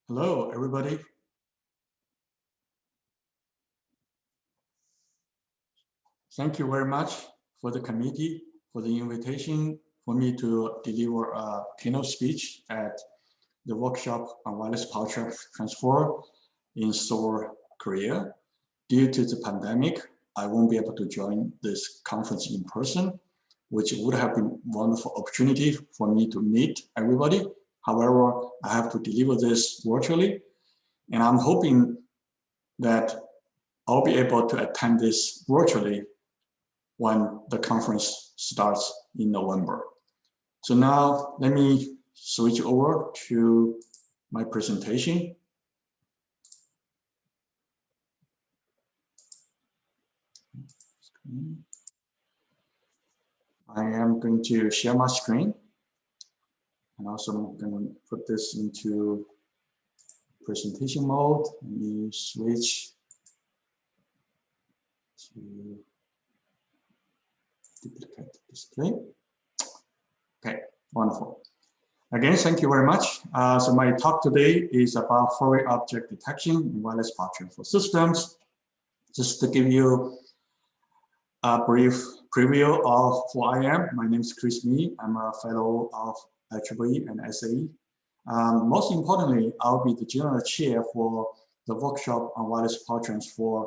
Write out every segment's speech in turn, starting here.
Hello, everybody. Thank you very much for the committee, for the invitation for me to deliver a keynote speech at the workshop on wireless power transfer in Seoul, Korea. Due to the pandemic, I won't be able to join this conference in person, which would have been a wonderful opportunity for me to meet everybody. However, I have to deliver this virtually, and I'm hoping that I'll be able to attend this virtually when the conference starts in November. So now let me switch over to my presentation. I am going to share my screen, and also I'm going to put this into presentation mode. Let me switch to duplicate display. Okay, wonderful. Again, thank you very much. So my talk today is about foreign object detection in wireless power transfer systems. Just to give you a brief preview of who I am. My name is Chris Mee. I'm a fellow of IEEE and SAE. Most importantly, I'll be the general chair for the workshop on wireless power transfer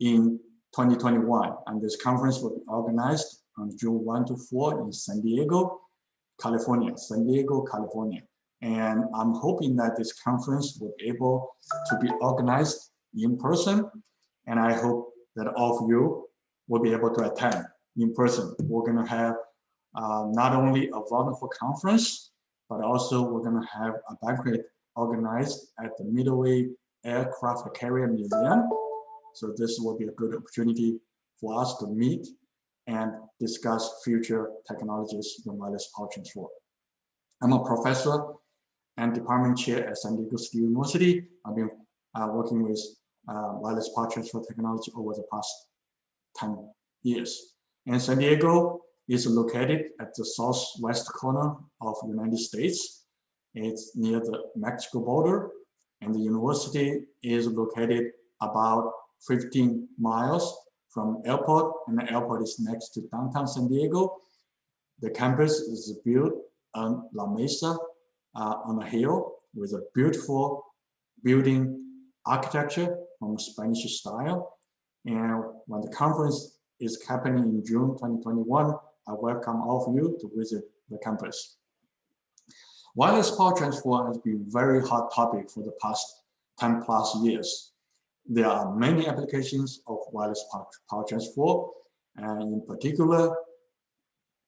in 2021. And this conference will be organized on June 1 to 4 in San Diego, California. And I'm hoping that this conference will be able to be organized in person. And I hope that all of you will be able to attend in person. We're going to have not only a wonderful conference, but also we're going to have a banquet organized at the Midway Aircraft Carrier Museum. So this will be a good opportunity for us to meet and discuss future technologies in wireless power transfer. I'm a professor and department chair at San Diego State University. I've been working with wireless power transfer technology over the past 10 years. And San Diego is located at the southwest corner of the United States. It's near the Mexico border, and the university is located about 15 miles from airport, and the airport is next to downtown San Diego. The campus is built on La Mesa on a hill with a beautiful building architecture from Spanish style. And when the conference is happening in June 2021, I welcome all of you to visit the campus. Wireless power transfer has been a very hot topic for the past 10 plus years. There are many applications of wireless power transfer, and in particular,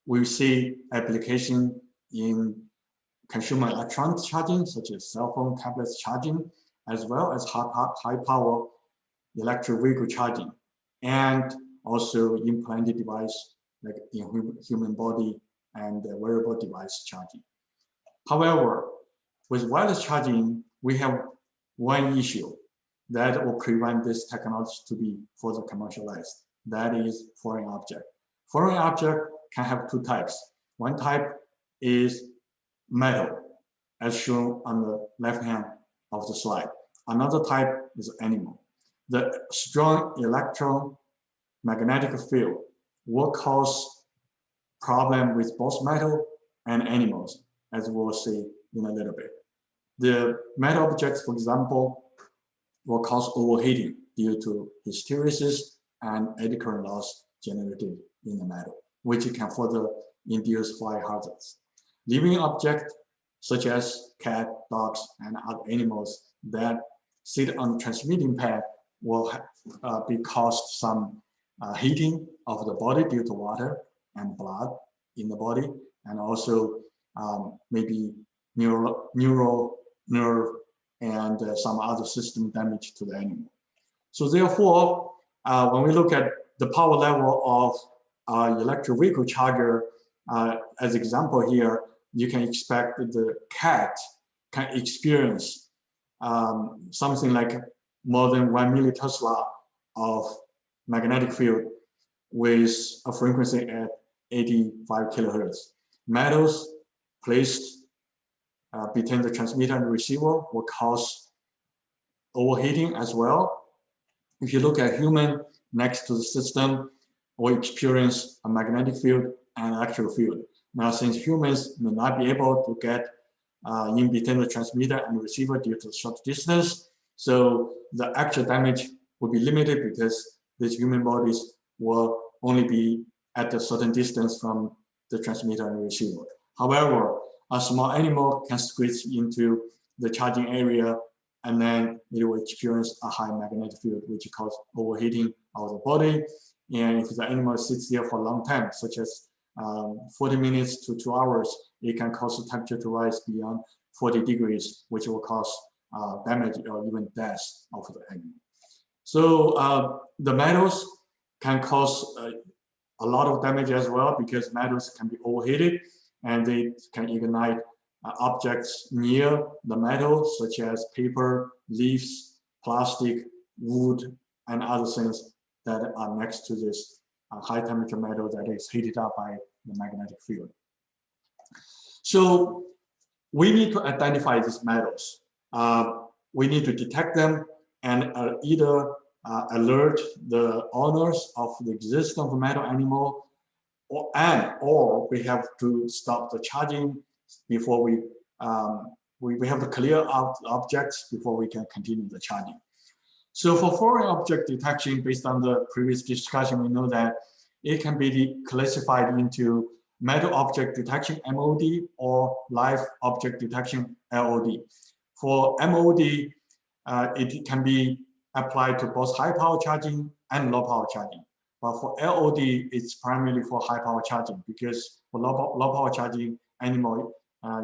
we see application in consumer electronics charging, such as cell phone, tablets charging, as well as high power electric vehicle charging, and also implanted device like in human body and wearable device charging. However, with wireless charging, we have one issue that will prevent this technology to be further commercialized. That is foreign object. Foreign object can have two types. One type is metal, as shown on the left hand of the slide. Another type is animal. The strong electromagnetic field will cause problem with both metal and animals, as we'll see in a little bit. The metal objects, for example, will cause overheating due to hysteresis and eddy current loss generated in the metal, which can further induce fire hazards. Living objects such as cat, dogs, and other animals that sit on the transmitting pad will be caused some heating of the body due to water and blood in the body, and also maybe neural nerve and some other system damage to the animal. So therefore, when we look at the power level of electric vehicle charger, as example here, you can expect that the cat can experience something like more than 1 millitesla of magnetic field with a frequency at 85 kilohertz. Metals placed between the transmitter and receiver will cause overheating as well. If you look at human next to the system, we experience a magnetic field and electric field. Now, since humans may not be able to get in between the transmitter and the receiver due to short distance, so the actual damage will be limited because these human bodies will only be at a certain distance from the transmitter and receiver. However, a small animal can squeeze into the charging area, and then it will experience a high magnetic field, which causes overheating of the body. And if the animal sits there for a long time, such as 40 minutes to 2 hours, it can cause the temperature to rise beyond 40 degrees, which will cause damage or even death of the animal. So the metals can cause a lot of damage as well, because metals can be overheated and they can ignite objects near the metal, such as paper, leaves, plastic, wood, and other things that are next to this high temperature metal that is heated up by the magnetic field. So we need to identify these metals. We need to detect them and either alert the owners of the existence of the metal animal, or we have to stop the charging before we have to clear out the objects before we can continue the charging. So for foreign object detection, based on the previous discussion, we know that it can be classified into metal object detection, MOD, or live object detection, LOD. For MOD, it can be applied to both high power charging and low power charging. But for LOD, it's primarily for high power charging, because for low power charging, animal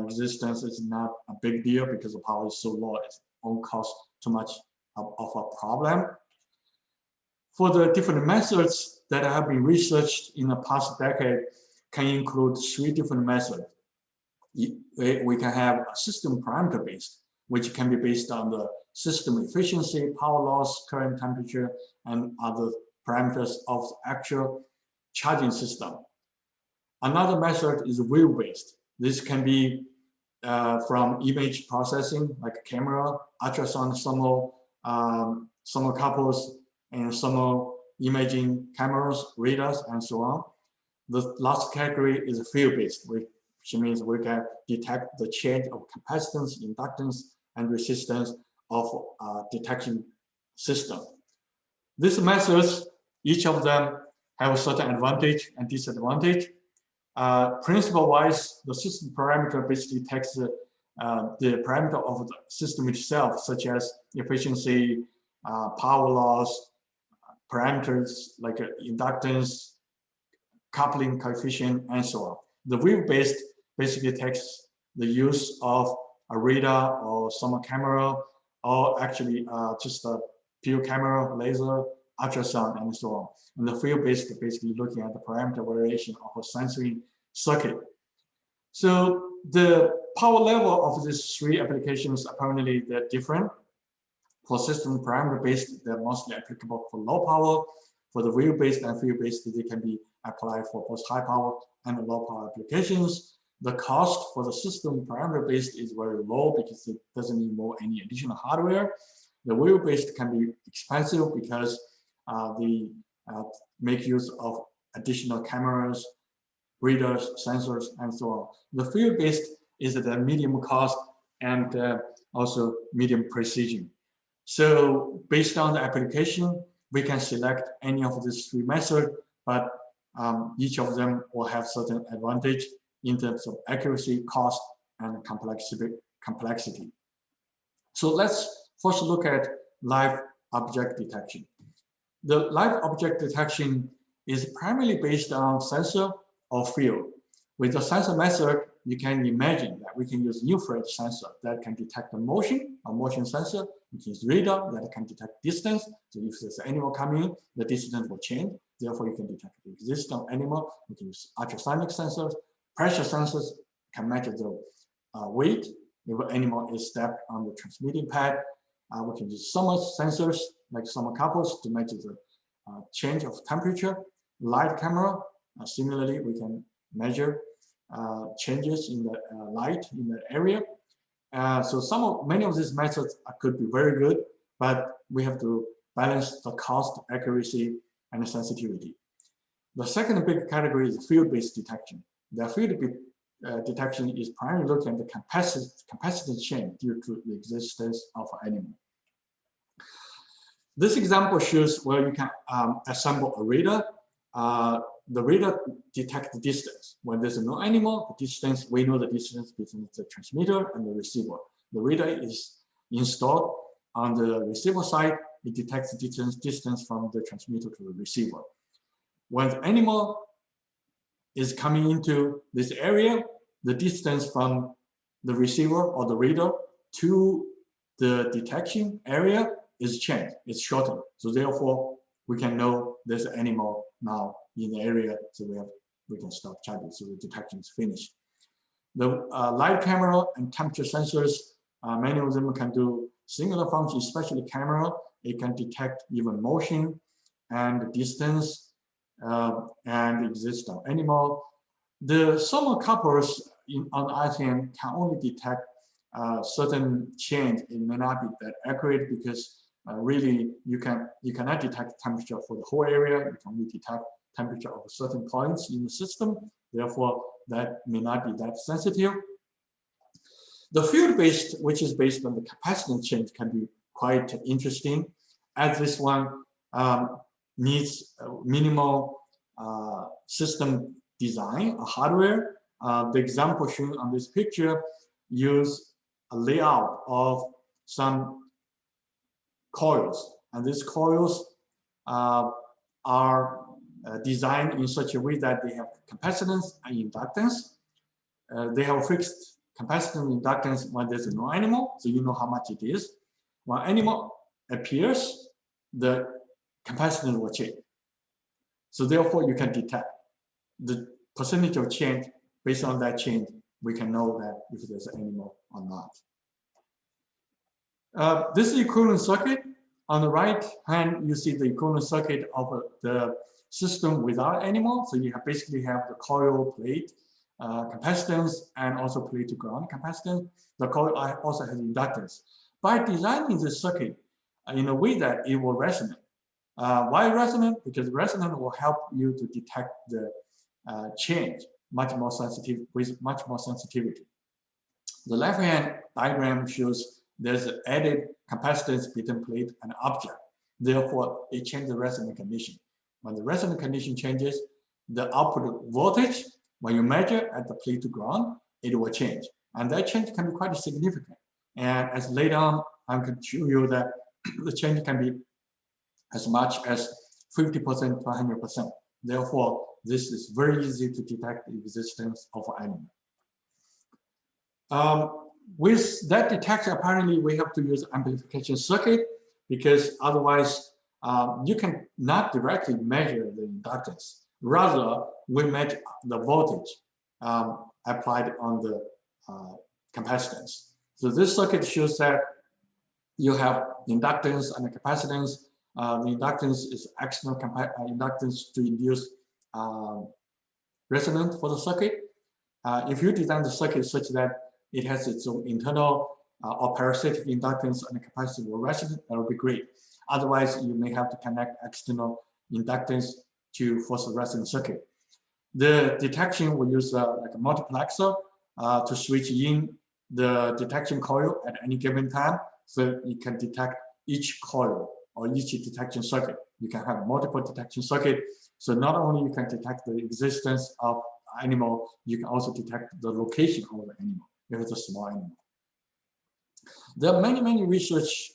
existence is not a big deal because the power is so low, it won't cause too much of a problem. For the different methods that have been researched in the past decade, can include 3 different methods. We can have a system parameter based, which can be based on the system efficiency, power loss, current temperature, and other parameters of the actual charging system. Another method is wave-based. This can be from image processing, like camera, ultrasound thermocouples, and thermal imaging cameras, radars, and so on. The last category is field-based, which means we can detect the change of capacitance, inductance, and resistance of detection system. These methods, each of them have a certain advantage and disadvantage. Principle-wise, the system parameter basically takes the parameter of the system itself, such as efficiency, power loss, parameters like inductance, coupling coefficient, and so on. The wave-based basically takes the use of a radar or thermal camera, or actually just a pure camera, laser, ultrasound, and so on. And the field-based basically looking at the parameter variation of a sensory circuit. So the power level of these 3 applications, apparently they're different. For system parameter-based, they're mostly applicable for low power. For the wave-based and field-based, they can be applied for both high power and low power applications. The cost for the system parameter-based is very low because it doesn't involve any additional hardware. The wave-based can be expensive because they make use of additional cameras, radars, sensors, and so on. The field-based is the medium cost and also medium precision. So based on the application, we can select any of these 3 methods, but each of them will have certain advantage in terms of accuracy, cost, and complexity. So let's first look at live object detection. The live object detection is primarily based on sensor or field. With the sensor method, you can imagine that we can use infrared sensor that can detect the motion, a motion sensor, which is radar that can detect distance. So if there's an animal coming in, the distance will change. Therefore, you can detect the existence of animal. You can use ultrasonic sensors. Pressure sensors can measure the weight. If an animal is stepped on the transmitting pad, we can use thermal sensors like thermocouples to measure the change of temperature. Light camera, similarly, we can measure changes in the light in the area. So many of these methods could be very good, but we have to balance the cost, accuracy, and sensitivity. The second big category is field-based detection. The field-based detection is primarily looking at the capacitance change due to the existence of an animal. This example shows where you can assemble a radar. The radar detects the distance. When there's no animal, the distance, we know the distance between the transmitter and the receiver. The radar is installed on the receiver side. It detects the distance from the transmitter to the receiver. When the animal is coming into this area, the distance from the receiver or the radar to the detection area is changed, it's shortened. So therefore, we can know there's an animal now in the area, so we can stop charging, so the detection is finished. The light camera and temperature sensors, many of them can do similar functions, especially camera. It can detect even motion and distance and existence of animal. The thermocouples on the other hand can only detect certain change. It may not be that accurate because really you cannot detect temperature for the whole area. You can only detect temperature of certain points in the system. Therefore, that may not be that sensitive. The field-based, which is based on the capacitance change, can be quite interesting, as this one needs minimal system design, hardware. The example shown on this picture use a layout of some coils, and these coils are designed in such a way that they have capacitance and inductance. They have fixed capacitance and inductance when there's no animal, so you know how much it is. When animal appears, the capacitance will change. So therefore, you can detect the percentage of change. Based on that change, we can know that if there's an animal or not. This is equivalent circuit. On the right hand, you see the equivalent circuit of the system without animal. So you basically have the coil plate capacitance and also plate to ground capacitance. The coil also has inductance. By designing this circuit in a way that it will resonate. Why resonant? Because resonant will help you to detect the change much more sensitive with much more sensitivity. The left-hand diagram shows there's an added capacitance between plate and object. Therefore, it changes the resonant condition. When the resonant condition changes, the output voltage, when you measure at the plate to ground, it will change. And that change can be quite significant. And as later on, I can show you that the change can be as much as 50% to 100%. Therefore, this is very easy to detect the existence of an animal. With that detection, apparently we have to use amplification circuit because otherwise you can not directly measure the inductance. Rather, we measure the voltage applied on the capacitance. So this circuit shows that you have inductance and the capacitance. The inductance is external inductance to induce resonance for the circuit. If you design the circuit such that it has its own internal or parasitic inductance and the capacity will resonate, that would be great. Otherwise, you may have to connect external inductance to force a resonant circuit. The detection will use like a multiplexer to switch in the detection coil at any given time, so you can detect each coil or each detection circuit. You can have multiple detection circuit, so not only you can detect the existence of animal, you can also detect the location of the animal if it's a small animal. There are many research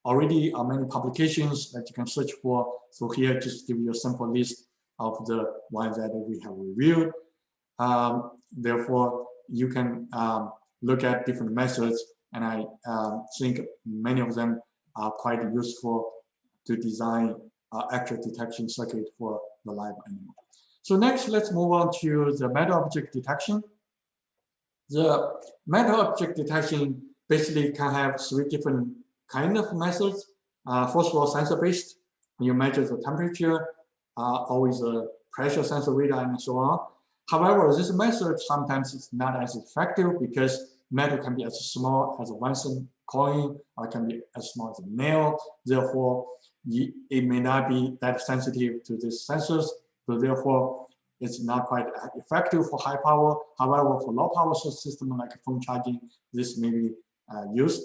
already, many publications that you can search for. So here, just give you a simple list of the ones that we have reviewed. Therefore, you can look at different methods, and I think many of them are quite useful to design actual detection circuit for the live animal. So next, let's move on to the metal object detection. The metal object detection basically can have three different kind of methods. First of all, sensor-based. You measure the temperature, always a pressure sensor radar, and so on. However, this method sometimes is not as effective because metal can be as small as a 1-cent coin, or it can be as small as a nail. Therefore, it may not be that sensitive to these sensors. So therefore, it's not quite effective for high power. However, for low power system like phone charging, this may be used.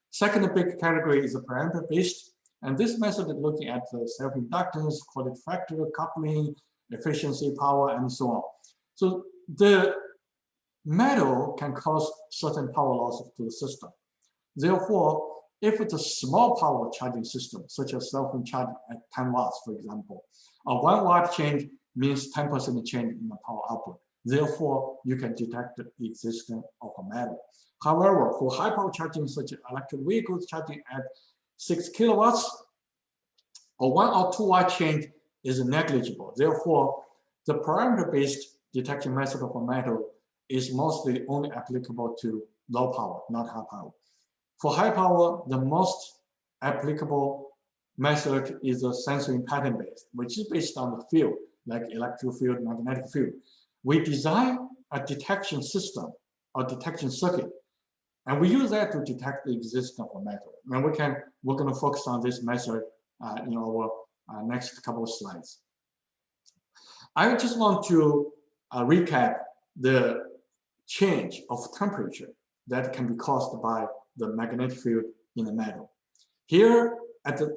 Second big category is the parameter-based. And this method is looking at the self-inductance, quality factor, coupling, efficiency, power, and so on. So the metal can cause certain power losses to the system. Therefore, if it's a small power charging system, such as cell phone charging at 10 watts, for example, a 1 watt change means 10% change in the power output. Therefore, you can detect the existence of a metal. However, for high power charging, such as electric vehicles charging at 6 kilowatts, a 1 or 2 watt change is negligible. Therefore, the parameter-based detection method of a metal is mostly only applicable to low power, not high power. For high power, the most applicable method is a sensory pattern-based, which is based on the field, like electric field, magnetic field. We design a detection system or detection circuit, and we use that to detect the existence of a metal. And we're going to focus on this method in our next couple of slides. I just want to recap the change of temperature that can be caused by the magnetic field in the metal. Here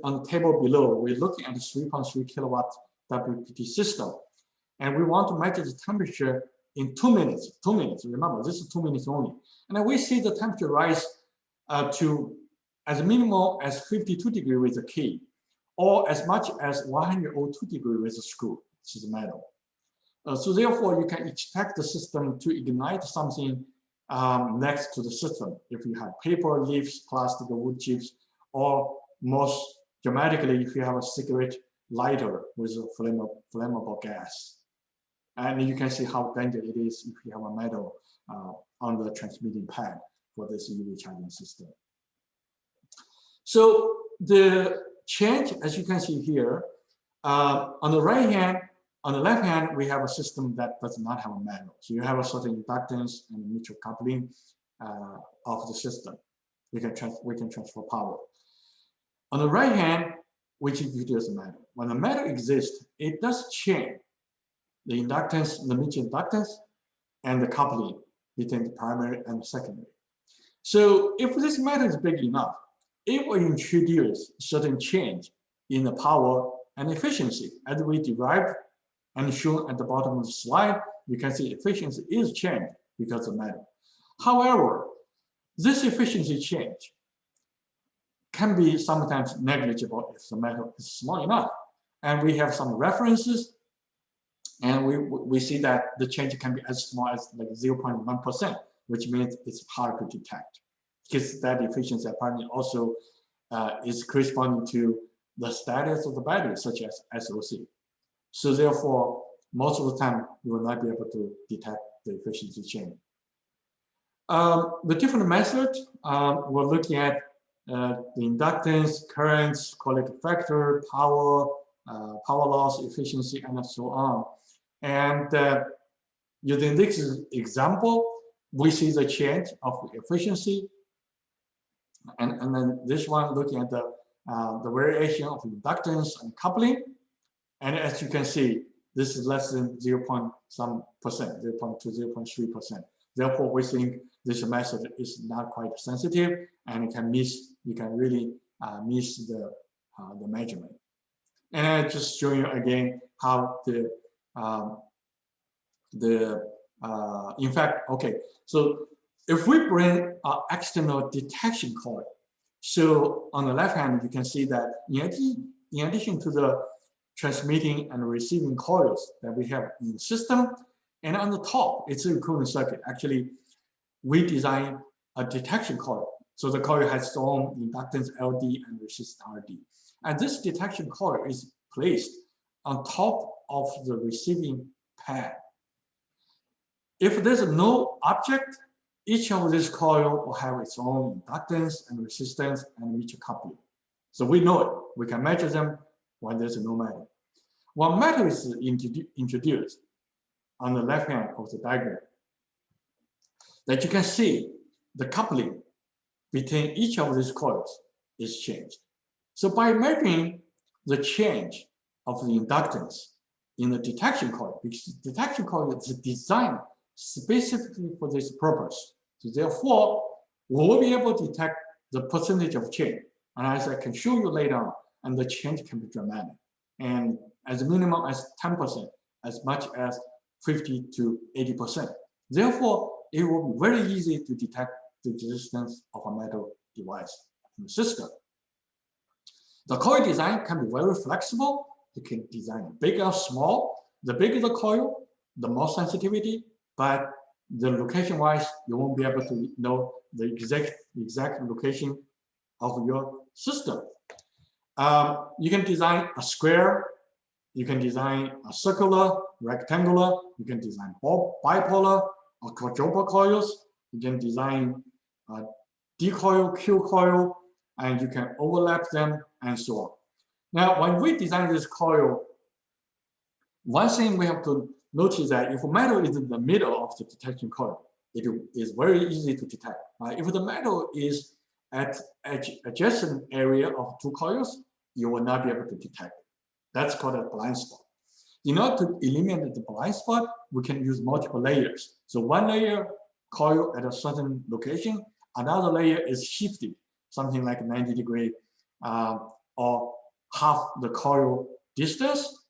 on the table below, we're looking at a 3.3 kilowatt WPT system. And we want to measure the temperature in 2 minutes. 2 minutes, remember, this is 2 minutes only. And then we see the temperature rise to as minimal as 52 degrees with a key, or as much as 102 degrees with a screw, which is metal. So therefore, you can expect the system to ignite something next to the system. If you have paper, leaves, plastic, wood chips, or most dramatically, if you have a cigarette lighter with a flammable gas. And you can see how dangerous it is if you have a metal on the transmitting pad for this EV charging system. So the change, as you can see here, on the right hand, on the left hand, we have a system that does not have a metal. So you have a certain inductance and mutual coupling of the system. We can transfer power. On the right hand, which introduces metal. When the metal exists, it does change the inductance, the mutual inductance, and the coupling between the primary and the secondary. So if this metal is big enough, it will introduce certain change in the power and efficiency. As we derived and shown at the bottom of the slide, you can see efficiency is changed because of metal. However, this efficiency change can be sometimes negligible if the metal is small enough. And we have some references, and we see that the change can be as small as like 0.1%, which means it's hard to detect, because that efficiency apparently also is corresponding to the status of the battery, such as SOC. So therefore, most of the time, you will not be able to detect the efficiency change. The different methods, we're looking at the inductance, currents, quality factor, power, power loss, efficiency, and so on. And using this example, we see the change of the efficiency. And then this one looking at the variation of inductance and coupling. And as you can see, this is less than 0.some%, 0.2, 0.3%. Therefore, we think this method is not quite sensitive, and you can really miss the measurement. And I just show you again how in fact, okay, so if we bring an external detection coil, so on the left hand, you can see that in addition to the transmitting and receiving coils that we have in the system, and on the top, it's a equivalent circuit. Actually, we design a detection coil. So the coil has its own inductance LD and resistance RD. And this detection coil is placed on top of the receiving pad. If there's no object, each of these coils will have its own inductance and resistance and mutual coupling. So we know it. We can measure them when there's no metal. When metal is introduced on the left hand of the diagram, that you can see the coupling between each of these coils is changed. So by measuring the change of the inductance in the detection coil, because the detection coil is designed specifically for this purpose. So therefore, we will be able to detect the percentage of change. And as I can show you later on, and the change can be dramatic. And as a minimum as 10%, as much as 50 to 80%. Therefore, it will be very easy to detect the existence of a metal device in the system. The coil design can be very flexible. You can design big or small. The bigger the coil, the more sensitivity, but the location-wise, you won't be able to know the exact location of your system. You can design a square, you can design a circular, rectangular, you can design bipolar or quadruple coils, you can design D coil, Q coil, and you can overlap them and so on. Now, when we design this coil, one thing we have to notice that if metal is in the middle of the detection coil, it is very easy to detect. If the metal is at adjacent area of two coils, you will not be able to detect it. That's called a blind spot. In order to eliminate the blind spot, we can use multiple layers. So one layer coil at a certain location, another layer is shifted, something like 90 degree or half the coil distance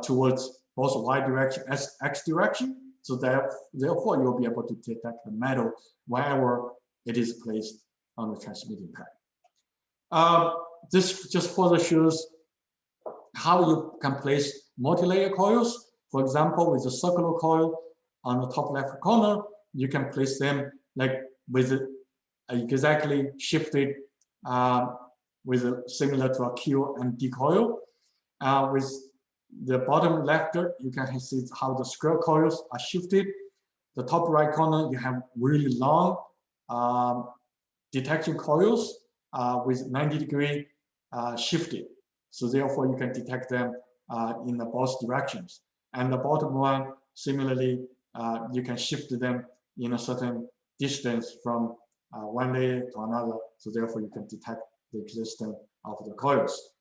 towards both Y direction and X direction. So therefore, you'll be able to detect the metal wherever it is placed on the transmitting pad. This just further shows how you can place multi-layer coils. For example, with a circular coil on the top left corner, you can place them like with exactly shifted with similar to a Q and D coil. With the bottom left, you can see how the square coils are shifted. The top right corner, you have really long detection coils with 90 degree shifted. So therefore, you can detect them in both directions. And the bottom one, similarly, you can shift them in a certain distance from one layer to another. So therefore, you can detect the existence of the coils.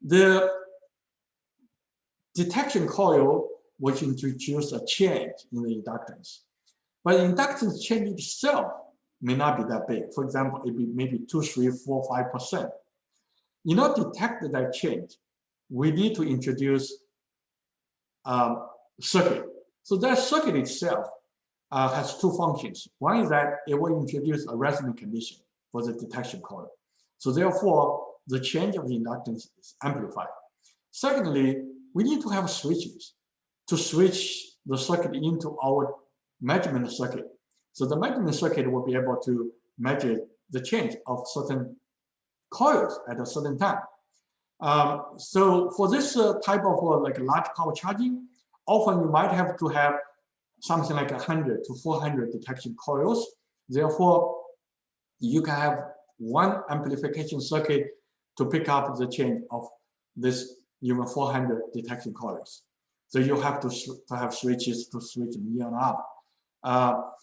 The detection coil which introduce a change in the inductance. But the inductance change itself may not be that big. For example, it be maybe 2, 3, 4, 5%. In order to detect that change, we need to introduce circuit. So that circuit itself has two functions. One is that it will introduce a resonant condition for the detection coil. So therefore, the change of the inductance is amplified. Secondly, we need to have switches to switch the circuit into our measurement circuit. So the measurement circuit will be able to measure the change of certain coils at a certain time. So for this type of like large power charging, often you might have to have something like 100 to 400 detection coils. Therefore, you can have one amplification circuit to pick up the change of this even 400 detection coils. So you have to have switches to switch them in and out.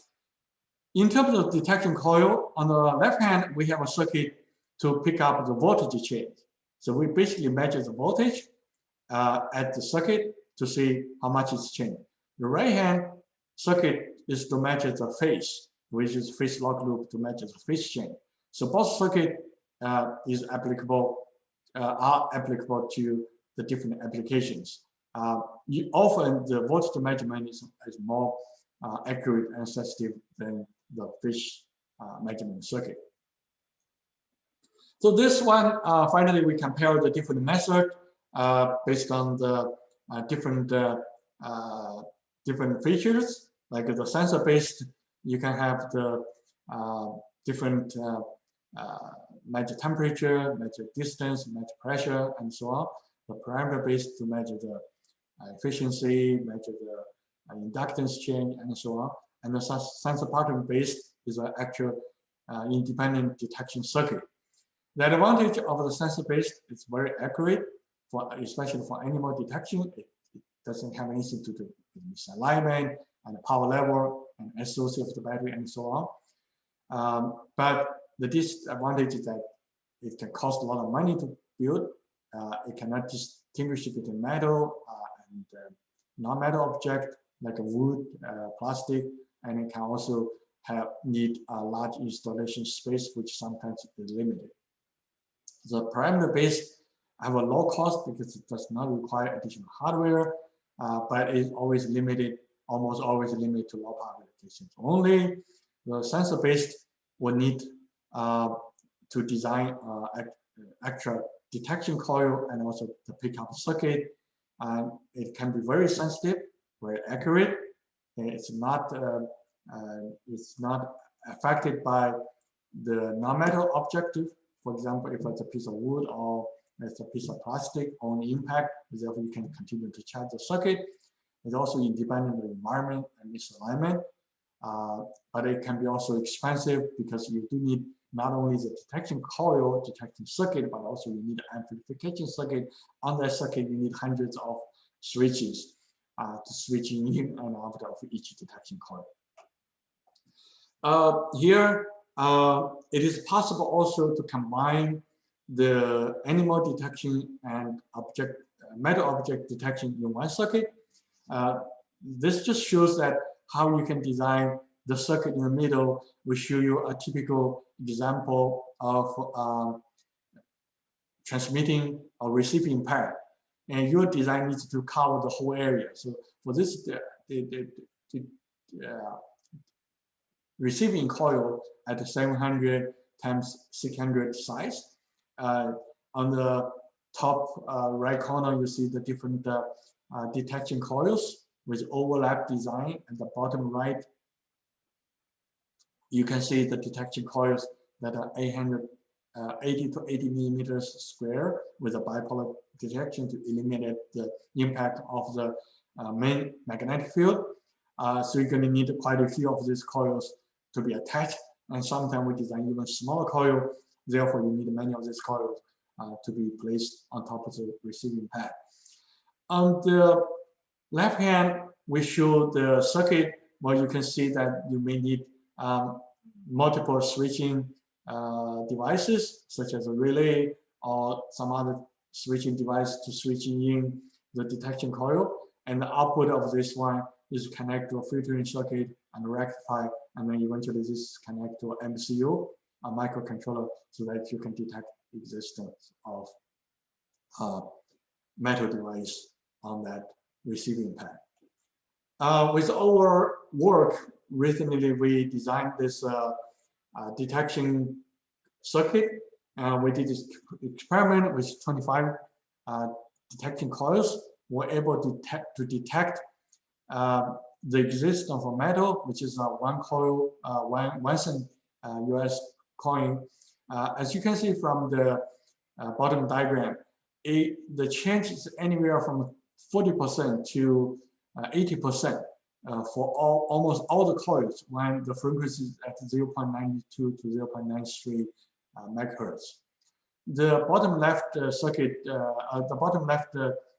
In terms of detection coil, on the left hand, we have a circuit to pick up the voltage change. So we basically measure the voltage at the circuit to see how much it's changing. The right hand circuit is to measure the phase, which is phase lock loop to measure the phase change. So both circuit are applicable to the different applications. Often the voltage measurement is more accurate and sensitive than the phase measurement circuit. So this one, finally, we compare the different methods based on the different features. Like the sensor-based, you can have the different measure temperature, measure distance, measure pressure, and so on. The parameter-based to measure the efficiency, measure the inductance change, and so on. And the sensor pattern-based is an actual independent detection circuit. The advantage of the sensor-based is very accurate, especially for animal detection. It doesn't have anything to do with misalignment and power level and SOC of the battery and so on. But the disadvantage is that it can cost a lot of money to build. It cannot distinguish between metal and non-metal object like a wood, plastic, and it can also need a large installation space, which sometimes is limited. The parameter-based have a low cost because it does not require additional hardware, but it's always limited, almost always limited to low power applications only. The sensor-based will need to design actual detection coil and also the pickup circuit. And it can be very sensitive, very accurate. It's not affected by the non-metal objective. For example, if it's a piece of wood or it's a piece of plastic on impact, therefore you can continue to charge the circuit. It's also independent of the environment and misalignment. But it can be also expensive because you do need not only the detection coil, detection circuit, but also you need an amplification circuit. On that circuit, you need hundreds of switches to switch in and out of each detection coil. Here, it is possible also to combine the animal detection and metal object detection in one circuit. This just shows that how you can design the circuit in the middle. We show you a typical example of transmitting or receiving pair. And your design needs to cover the whole area. So for this, the receiving coil at 700 times 600 size. On the top right corner, you see the different detection coils with overlap design. At the bottom right, you can see the detection coils that are 80 to 80 millimeters square with a bipolar detection to eliminate the impact of the main magnetic field. So you're going to need quite a few of these coils to be attached. And sometimes we design even smaller coil. Therefore, you need many of these coils to be placed on top of the receiving pad. On the left hand, we show the circuit where you can see that you may need multiple switching devices, such as a relay or some other switching device to switching in the detection coil. And the output of this one is connect to a filtering circuit and rectify, and then eventually this connect to an MCU, a microcontroller, so that you can detect the existence of metal device on that receiving pad. With our work, recently we designed this detection circuit. We did this experiment with 25 detection coils. We're able to detect the existence of a metal, which is one coil, 1 cent US coin. As you can see from the bottom diagram, the change is anywhere from 40% to 80% for almost all the coils when the frequency is at 0.92 to 0.93 megahertz. The bottom left circuit, the bottom left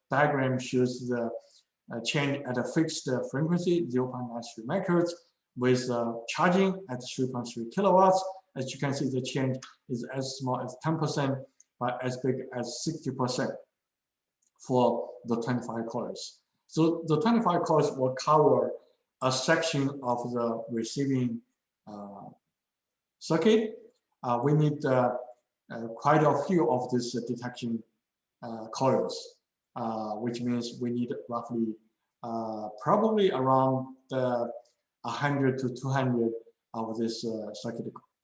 diagram shows the change at a fixed frequency, 0.93 megahertz, with charging at 3.3 kilowatts. As you can see, the change is as small as 10%, but as big as 60% for the 25 coils. So the 25 coils will cover a section of the receiving circuit. We need quite a few of these detection coils, which means we need roughly probably around 100 to 200 of this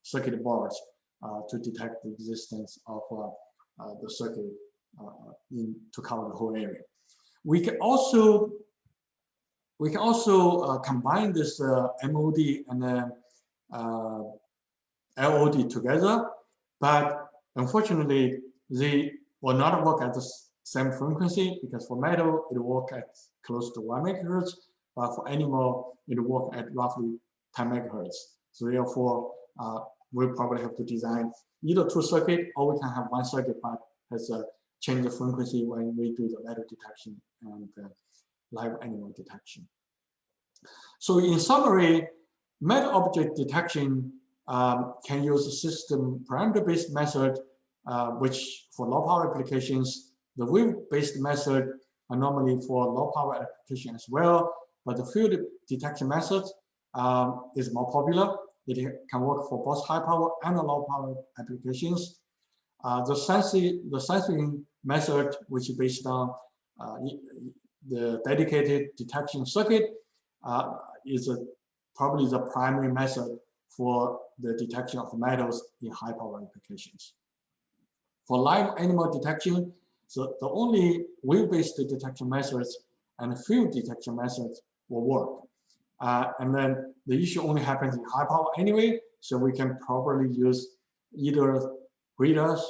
circuit boards to detect the existence of the circuit to cover the whole area. We can also combine this MOD and LOD together, but unfortunately they will not work at the same frequency, because for metal it will work at close to 1 megahertz, but for animal it will work at roughly 10 megahertz. So therefore we'll probably have to design either 2 circuits, or we can have 1 circuit but has a change the frequency when we do the metal detection and live animal detection. So in summary, Metal object detection can use a system parameter-based method, which for low power applications, the wave-based method are normally for low power application as well, but the field detection method is more popular. It can work for both high power and low power applications. The sensing method, which is based on the dedicated detection circuit, is probably the primary method for the detection of metals in high power applications. For live animal detection, so the only wave-based detection methods and field detection methods will work. And then the issue only happens in high power anyway, so we can probably use either radars,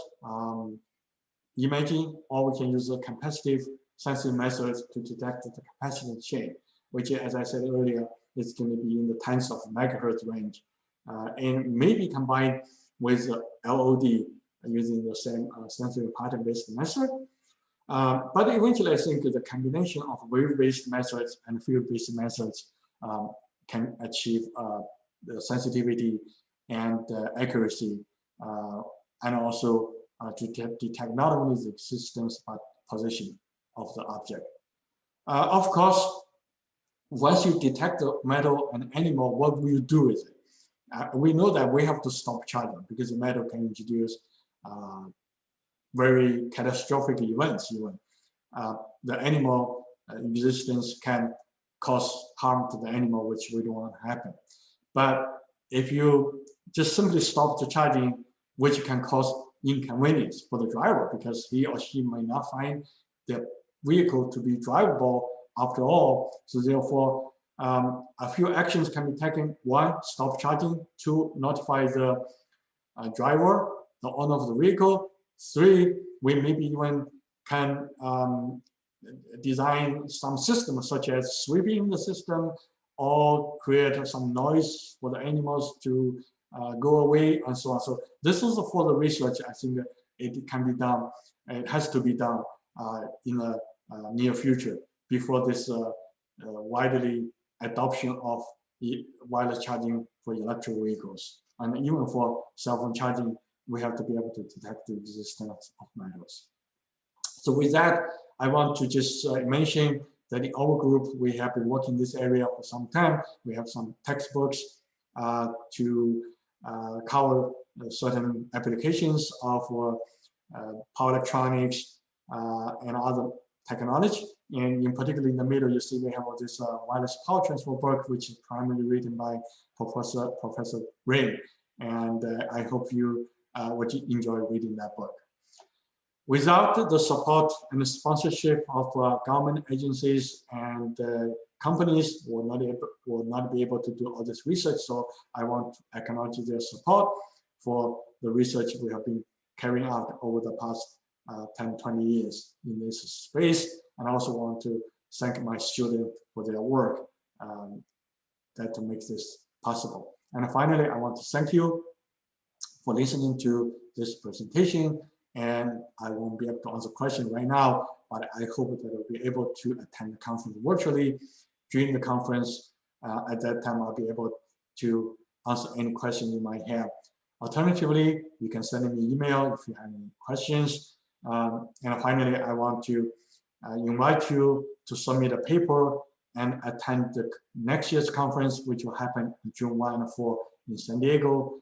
imaging, or we can use the capacitive sensing methods to detect the capacitance chain, which, as I said earlier, is going to be in the tens of megahertz range, and maybe combined with LOD using the same sensory pattern-based method. But eventually, I think the combination of wave-based methods and field-based methods can achieve the sensitivity and accuracy, and also to detect not only the existence but position of the object. Of course, once you detect the metal and animal, what will you do with it? We know that we have to stop charging because the metal can introduce very catastrophic events even. The animal existence can cause harm to the animal, which we don't want to happen. But if you just simply stop the charging, which can cause inconvenience for the driver because he or she may not find the vehicle to be drivable after all. So therefore, a few actions can be taken. One, stop charging. Two, notify the driver, the owner of the vehicle. Three, we maybe even can design some systems such as sweeping the system or create some noise for the animals to go away and so on. So this is for the research. I think it can be done. It has to be done in the near future before this widely adoption of wireless charging for electric vehicles. And even for cell phone charging, we have to be able to detect the existence of metals. So with that, I want to just mention that in our group, we have been working in this area for some time. We have some textbooks to cover certain applications of power electronics and other technology. And in particular, in the middle, you see we have this wireless power transfer book, which is primarily written by Professor Ray. And I hope you would enjoy reading that book. Without the support and the sponsorship of government agencies and companies, will not be able to do all this research. So I want to acknowledge their support for the research we have been carrying out over the past 10, 20 years in this space. And I also want to thank my students for their work that makes this possible. And finally, I want to thank you for listening to this presentation. And I won't be able to answer questions right now, but I hope that I'll be able to attend the conference virtually. During the conference, at that time, I'll be able to answer any question you might have. Alternatively, you can send me an email if you have any questions. And finally, I want to invite you to submit a paper and attend the next year's conference, which will happen June 1 and 4 in San Diego,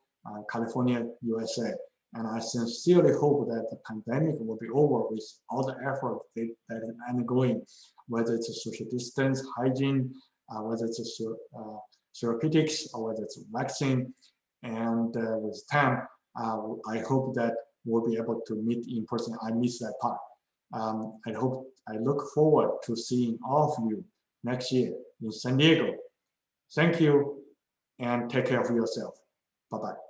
California, USA. And I sincerely hope that the pandemic will be over with all the effort that is ongoing, whether it's a social distance, hygiene, whether it's a therapeutics, or whether it's a vaccine. And with time, I hope that we'll be able to meet in person. I miss that part. I look forward to seeing all of you next year in San Diego. Thank you, and take care of yourself. Bye-bye.